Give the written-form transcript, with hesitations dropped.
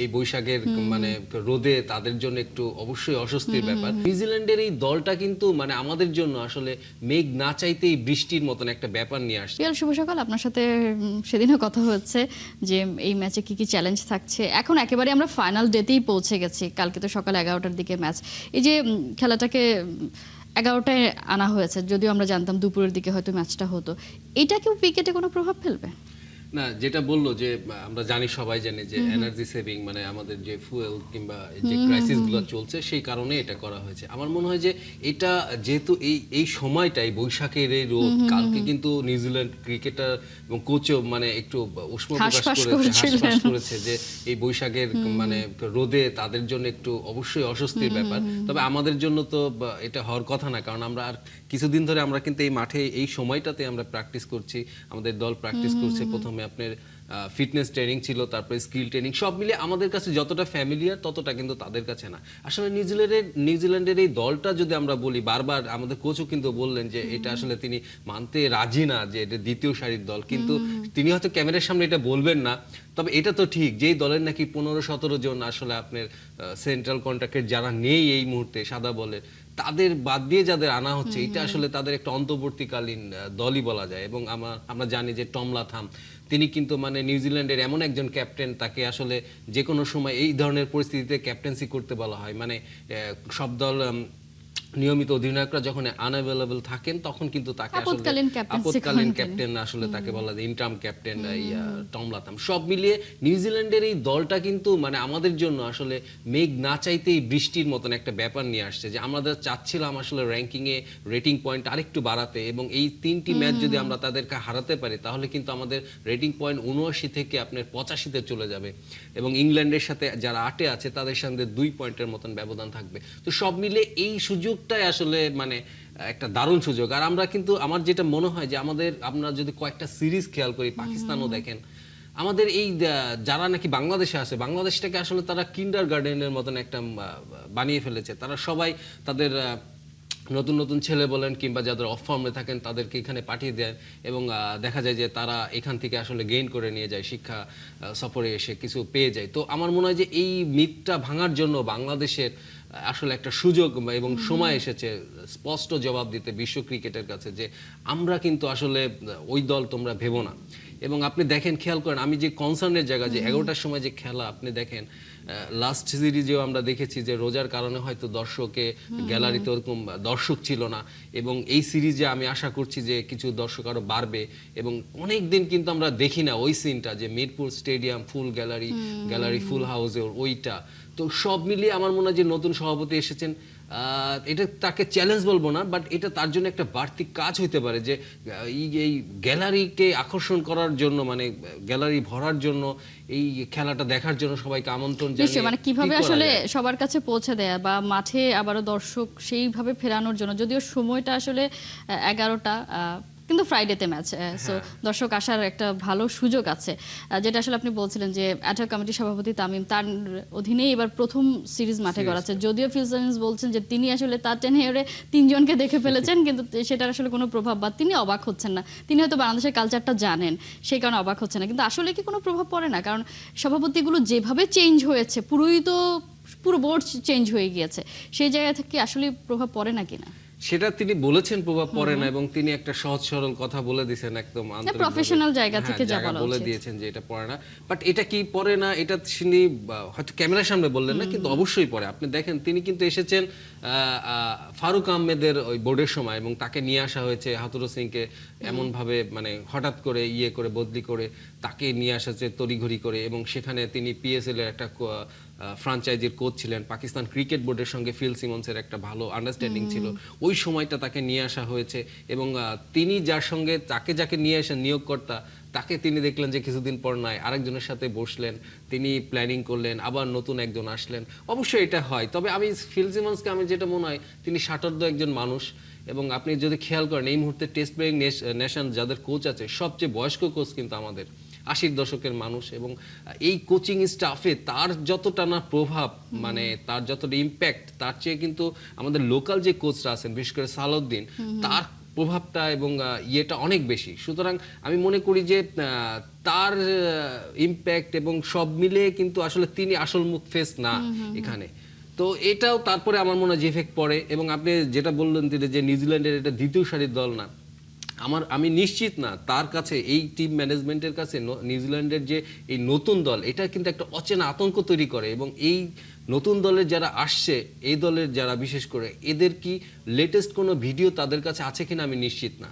এই বৈশাখের মানে রোদে তাদের জন্য একটু অবশ্যই অস্বস্তির ব্যাপার। নিউজিল্যান্ডের এই দলটা কিন্তু মানে আমাদের জন্য আসলে মেঘ না চাইতেই বৃষ্টির মতন একটা ব্যাপার নিয়ে আসছে। শুভ সকাল, আপনার সাথে সেদিনও কথা হচ্ছে যে এই ম্যাচে কি কি চ্যালেঞ্জ থাকছে। এখন একেবারে আমরা ফাইনাল ডেতেই পৌঁছে গেছি। কালকে তো সকাল 11টার দিকে ম্যাচ। এই যে খেলাটাকে 11টায় আনা হয়েছে, যদিও আমরা জানতাম দুপুরের দিকে হয়তো ম্যাচটা হতো, এটা কি উইকেটে কোনো প্রভাব ফেলবে? না, যেটা বললো যে আমরা জানি, সবাই জানে যে এনার্জি সেভিং মানে আমাদের যে ফুয়েল কিংবা যে ক্রাইসিস গুলো চলছে সেই কারণে এটা করা হয়েছে। আমার মনে হয় যে এটা যেহেতু এই সময়টাই বৈশাখের এই রোদ, কালকে কিন্তু নিউজিল্যান্ড ক্রিকেটার এবং কোচও মানে একটু উষ্ম প্রকাশ হাসপাস করেছে যে এই বৈশাখের মানে রোদে তাদের জন্য একটু অবশ্যই অস্বস্তির ব্যাপার। তবে আমাদের জন্য তো এটা হওয়ার কথা না, কারণ আমরা আর কিছুদিন ধরে আমরা কিন্তু এই মাঠে এই সময়টাতে আমরা প্র্যাকটিস করছি, আমাদের দল প্র্যাকটিস করছে। প্রথমে আপনার ফিটনেস ট্রেনিং ছিল, তারপরে স্কিল ট্রেনিং, সব মিলে আমাদের কাছে যতটা ফ্যামিলিয়ার ততটা কিন্তু তাদের কাছে না। আসলে নিউজিল্যান্ডের এই দলটা যদি আমরা বলি, বারবার আমাদের কোচও কিন্তু বললেন যে এটা আসলে তিনি মানতে রাজি না যে এটা দ্বিতীয় সারির দল, কিন্তু তিনি হয়তো ক্যামেরার সামনে এটা বলবেন না। তবে এটা তো ঠিক, যেই দলের নাকি 15-17 জন আসলে আপনার সেন্ট্রাল কন্ট্রাক্টের যারা নেই এই মুহূর্তে সাদা বলের, তাদের বাদ দিয়ে যাদের আনা হচ্ছে, এটা আসলে তাদের একটা অন্তর্বর্তীকালীন দলই বলা যায়। এবং আমরা জানি যে টম লাথাম তিনি কিন্তু মানে নিউজিল্যান্ডের এমন একজন ক্যাপ্টেন, তাকে আসলে যে কোনো সময় এই ধরনের পরিস্থিতিতে ক্যাপ্টেন্সি করতে বলা হয়। মানে সব দল নিয়মিত অধিনায়করা যখন আনঅ্যাভেলেবল থাকেন তখন কিন্তু তাকে আসলে আপৎকালীন ক্যাপ্টেন আসলে তাকে বলা যায়, ইন্টার্ম ক্যাপ্টেন টম লাথাম। সব মিলিয়ে নিউজিল্যান্ডের এই দলটা কিন্তু মানে আমাদের জন্য আসলে মেঘ না চাইতেই বৃষ্টির মতন একটা ব্যাপার নিয়ে আসছে। যে আমরা চাচ্ছিলাম আসলে র্যাঙ্কিং এ রেটিং পয়েন্ট আরেকটু বাড়াতে, এবং এই 3টি ম্যাচ যদি আমরা তাদেরকে হারাতে পারি তাহলে কিন্তু আমাদের রেটিং পয়েন্ট 79 থেকে আপনার 85-তে চলে যাবে, এবং ইংল্যান্ডের সাথে যারা 8-এ আছে তাদের সঙ্গে 2 পয়েন্টের মতন ব্যবধান থাকবে। তো সব মিলে এই সুযোগটাই আসলে মানে একটা দারুণ সুযোগ। আর আমরা কিন্তু, আমার যেটা মনে হয় যে আমরা যদি কয়েকটা সিরিজ খেয়াল করি, পাকিস্তানও দেখেন, আমাদের এই যারা নাকি বাংলাদেশে আছে, বাংলাদেশটাকে আসলে তারা কিন্ডার গার্ডেনের মতন একটা বানিয়ে ফেলেছে। তারা সবাই তাদের নতুন নতুন ছেলে বলেন কিংবা যাদের অফ ফর্মে থাকেন তাদেরকে এখানে পাঠিয়ে দেন, এবং দেখা যায় যে তারা এখান থেকে আসলে গেইন করে নিয়ে যায়, শিক্ষা সফরে এসে কিছু পেয়ে যায়। তো আমার মনে হয় যে এই মিথটা ভাঙার জন্য বাংলাদেশের আসলে একটা সুযোগ এবং সময় এসেছে স্পষ্ট জবাব দিতে বিশ্ব ক্রিকেটের কাছে যে আমরা কিন্তু আসলে ওই দল তোমরা ভেবো না। এবং আপনি দেখেন, খেয়াল করেন, আমি যে কনসার্নের জায়গা যে 11টার সময় যে খেলা, আপনি দেখেন লাস্ট সিরিজেও আমরা দেখেছি যে রোজার কারণে হয়তো গ্যালারিতে ওরকম দর্শক ছিল না, এবং এই সিরিজে আমি আশা করছি যে কিছু দর্শক আরো বাড়বে। এবং অনেক দিন কিন্তু আমরা দেখি না ওই সিনটা, যে মিরপুর স্টেডিয়াম ফুল গ্যালারি ফুল হাউসে ওইটা। তো সব মিলিয়ে আমার মনে হয় যে নতুন সভাপতি এসেছেন, এটা তাকে চ্যালেঞ্জ বলবো না, বাট এটা তার জন্য একটা বাড়তি কাজ হইতে পারে যে এই গ্যালারিকে আকর্ষণ করার জন্য, মানে গ্যালারি ভরার জন্য, এই খেলাটা দেখার জন্য সবাইকে আমন্ত্রণ জানিয়ে মানে কিভাবে আসলে সবার কাছে পৌঁছে দেয়া বা মাঠে আবারও দর্শক সেইভাবে ফেরানোর জন্য, যদিও সময়টা আসলে 11টা, কিন্তু ফ্রাইডেতে ম্যাচ, সো দর্শক আসার একটা ভালো সুযোগ আছে। যেটা আসলে আপনি বলছিলেন যে অ্যাডহক কমিটির সভাপতি তামিম, তার অধীনেই এবার প্রথম সিরিজ মাঠে গড়াচ্ছে। যদিও ফিউচারিন্স বলছেন যে তিনি আসলে তার টেনে 3জনকে দেখে ফেলেছেন, কিন্তু সেটার আসলে কোনো প্রভাব, বা তিনি অবাক হচ্ছেন না। তিনি হয়তো বাংলাদেশের কালচারটা জানেন, সেই কারণে অবাক হচ্ছেন না। কিন্তু আসলে কি কোনো প্রভাব পড়ে না? কারণ সভাপতিগুলো যেভাবে চেঞ্জ হয়েছে, পুরো বোর্ড চেঞ্জ হয়ে গিয়েছে, সেই জায়গা থেকে আসলে প্রভাব পড়ে না কিনা সেটা তিনি বলেছেন প্রভাব পড়ে না, এবং তিনি একটা সহজ সরল কথা বলে দিয়েছেন, একদম প্রফেশনাল জায়গা থেকে যা বলে দিয়েছেন যে এটা পড়ে না। বাট এটা কি পড়ে না, এটা তিনি হয়তো ক্যামেরার সামনে বললেন না, কিন্তু অবশ্যই পড়ে। আপনি দেখেন তিনি কিন্তু এসেছেন ফারুক আহমেদের ওই বোর্ডের সময়, এবং তাকে নিয়ে আসা হয়েছে হাতুরু সিংকে এমন ভাবে, মানে হঠাৎ করে বদলি করে তাকে নিয়ে আসা হয়েছে তড়িঘড়ি করে, এবং সেখানে তিনি পিএসএল এর একটা ফ্রাঞ্চাইজির কোচ ছিলেন। পাকিস্তান ক্রিকেট বোর্ডের সঙ্গে ফিল সিমন্সের একটা ভালো আন্ডারস্ট্যান্ডিং ছিল, ওই সময়টা তাকে নিয়ে আসা হয়েছে। এবং তিনি যার সঙ্গে যাকে নিয়ে আসেন নিয়োগকর্তা, তাকে তিনি দেখলেন যে কিছুদিন পর নয় আরেকজনের সাথে বসলেন, তিনি প্ল্যানিং করলেন, আবার নতুন একজন আসলেন। অবশ্যই এটা হয়, তবে আমি ফিল সিমন্সকে আমি যেটা মনে হয়, তিনি ষাটোর্ধ্ব একজন মানুষ। এবং আপনি যদি খেয়াল করেন এই মুহূর্তে টেস্ট প্লেয়িং নেশন যাদের কোচ আছে, সবচেয়ে বয়স্ক কোচ কিন্তু আমাদের 80-র দশকের মানুষ। এবং এই কোচিং স্টাফে তার যতটা না প্রভাব, মানে তার যতটা ইম্প্যাক্ট, তার চেয়ে কিন্তু আমাদের লোকাল যে কোচরা আছেন, বিশেষ করে সালাউদ্দিন, তার প্রভাবটা এবং ইয়েটা অনেক বেশি। সুতরাং আমি মনে করি যে তার ইম্প্যাক্ট এবং সব মিলে কিন্তু আসলে তিনি আসল মুখ ফেস না এখানে। তো এটাও তারপরে আমার মনে হয় যে ইফেক্ট পড়ে। এবং আপনি যেটা বললেন যে নিউজিল্যান্ডের এটা দ্বিতীয় সারির দল না, আমি নিশ্চিত না তার কাছে, এই টিম ম্যানেজমেন্টের কাছে নিউজিল্যান্ডের যে এই নতুন দল, এটা কিন্তু একটা অচেনা আতঙ্ক তৈরি করে। এবং এই নতুন দলের যারা আসছে, এই দলের যারা বিশেষ করে, এদের কি লেটেস্ট কোনো ভিডিও তাদের কাছে আছে কিনা আমি নিশ্চিত না।